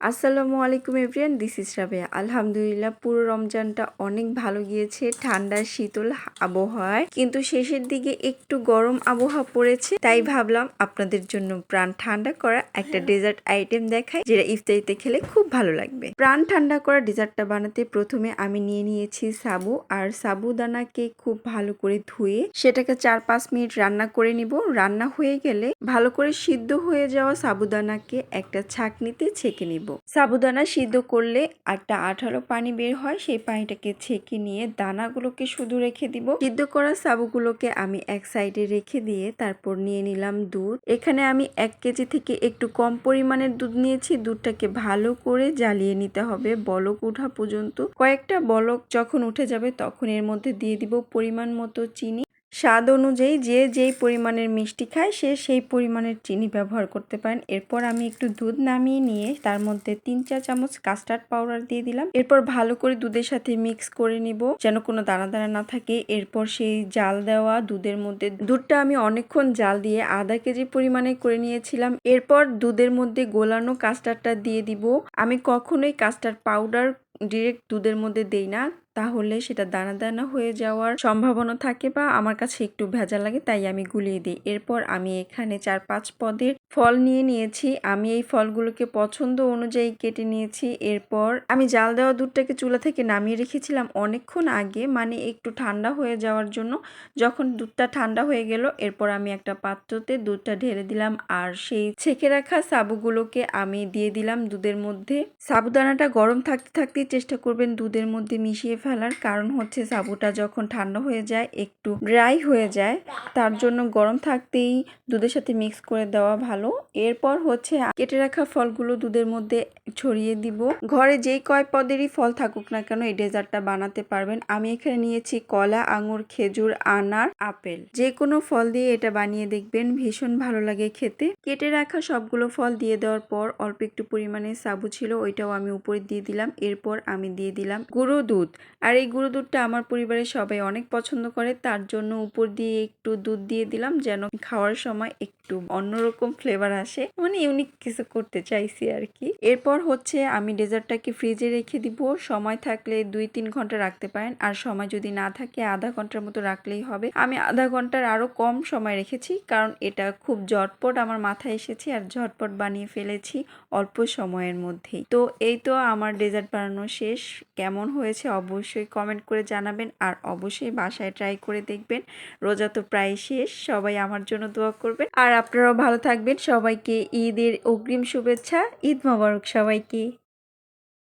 আসসালামু আলাইকুম everyone, this is Rabeya. আলহামদুলিল্লাহ পুরো রমজানটা অনেক ভালো গিয়েছে ঠান্ডা শীতল আবহাওয়ায়, কিন্তু শেষের দিকে একটু গরম আবহাওয়া পড়েছে। তাই ভাবলাম আপনাদের জন্য প্রাণ ঠান্ডা করা একটা ডেজার্ট আইটেম দেখাই, যেটা ইফতারিতে খেলে খুব ভালো লাগবে। প্রাণ ঠান্ডা করা ডেজার্টটা বানাতে প্রথমে আমি নিয়ে নিয়েছি সাবু, আর সাবুদানাকে খুব ভালো করে ধুয়ে সেটাকে 4-5 মিনিট রান্না করে নিব। রান্না হয়ে গেলে ভালো করে সিদ্ধ হয়ে যাওয়া সাবুদানাকে একটা ছাঁকনিতে ছেঁকে নিব। সাবুদানা সিদ্ধ করলে একটা আঠালো পানি বের হয়, সেই পানিটাকে ছেঁকে নিয়ে দানাগুলোকে শুধু রেখে দিব। সিদ্ধ করা সাবুগুলোকে আমি এক সাইডে রেখে দিয়ে তারপর নিয়ে নিলাম দুধ। এখানে আমি 1 কেজি থেকে একটু কম পরিমাণের দুধ নিয়েছি। দুধটাকে ভালো করে জ্বালিয়ে নিতে হবে বলক ওঠা পর্যন্ত। কয়েকটা বলক যখন উঠে যাবে তখন এর মধ্যে দিয়ে দিব পরিমাণ মতো চিনি। স্বাদ অনুযায়ী যে যেই পরিমাণের মিষ্টি খায় সে সেই পরিমাণের চিনি ব্যবহার করতে পারেন। এরপর আমি একটু দুধ নামিয়ে নিয়ে তার মধ্যে 3-4 চামচ কাস্টার্ড পাউডার দিয়ে দিলাম। এরপর ভালো করে দুধের সাথে মিক্স করে নিব যেন কোনো দানা দানা না থাকে। এরপর সেই জাল দেওয়া দুধের মধ্যে, দুধটা আমি অনেকক্ষণ জাল দিয়ে আধা কেজি পরিমাণে করে নিয়েছিলাম। এরপর দুধের মধ্যে গোলানো কাস্টার্ডটা দিয়ে দিব। আমি কখনোই কাস্টার্ড পাউডার ডিরেক্ট দুধের মধ্যে দেই না, তাহলে সেটা দানা দানা হয়ে যাওয়ার সম্ভাবনা থাকে বা আমার কাছে একটু ভেজা লাগে, তাই আমি গুলিয়ে দিই। এরপর আমি এখানে 4-5 পদের ফল নিয়ে নিয়েছি। আমি এই ফলগুলোকে পছন্দ অনুযায়ী কেটে নিয়েছি। এরপর আমি জাল দেওয়া দুধটাকে চুলা থেকে নামিয়ে রেখেছিলাম অনেকক্ষণ আগে, মানে একটু ঠান্ডা হয়ে যাওয়ার জন্য। যখন দুধটা ঠান্ডা হয়ে গেল, এরপর আমি একটা পাত্রতে দুধটা ঢেলে দিলাম আর সেই ছেঁকে রাখা সাবুগুলোকে আমি দিয়ে দিলাম দুধের মধ্যে। সাবুদানাটা গরম থাকতে থাকতেই চেষ্টা করবেন দুধের মধ্যে মিশিয়ে ফেলার, কারণ হচ্ছে সাবুটা যখন ঠান্ডা হয়ে যায় একটু ড্রাই হয়ে যায়, তার জন্য গরম থাকতেই দুধের সাথে মিক্স করে দেওয়া ভালো। এরপর হচ্ছে কেটে রাখা ফলগুলো দুধের মধ্যে ছড়িয়ে দিব। ঘরে যেই কয় পদেরই ফল থাকুক না কেন এই ডেজার্টটা বানাতে পারবেন। আমি এখানে নিয়েছি কলা, আঙুর, খেজুর, আনার, আপেল। যে কোনো ফল দিয়ে এটা বানিয়ে দেখবেন, ভীষণ ভালো লাগে খেতে। কেটে রাখা সবগুলো ফল দিয়ে দেওয়ার পর অল্প একটু পরিমাণে সাবু ছিল, ওইটাও আমি উপরে দিয়ে দিলাম। এরপর আমি দিয়ে দিলাম গুঁড়ো দুধ, আর এই গুঁড়ো দুধটা আমার পরিবারের সবাই অনেক পছন্দ করে, তার জন্য উপর দিয়ে একটু দুধ দিয়ে দিলাম যেন খাওয়ার সময় একটু অন্যরকম ফ্লেভার আসে, মানে ইউনিক কিছু করতে চাইছি আর কি। এরপর হচ্ছে আমি ডেজার্টটাকে ফ্রিজে রেখে দিব। সময় থাকলে 2-3 ঘন্টা রাখতে পারেন, আর সময় যদি না থাকে আধা ঘন্টার মতো রাখলেই হবে। আমি আধা ঘন্টার আরো কম সময় রেখেছি, কারণ এটা খুব ঝটপট আমার মাথায় এসেছে আর ঝটপট বানিয়ে ফেলেছি অল্প সময়ের মধ্যেই। তো এই তো আমার ডেজার্ট বানানো শেষ। কেমন হয়েছে অবশ্যই কমেন্ট করে জানাবেন, আর অবশ্যই বাসায় ট্রাই করে দেখবেন। রোজা তো প্রায় শেষ, সবাই আমার জন্য দোয়া করবেন, আর আপনারাও ভালো থাকবেন। সবাইকে ঈদের অগ্রিম শুভেচ্ছা। ঈদ মোবারক সবাইকে।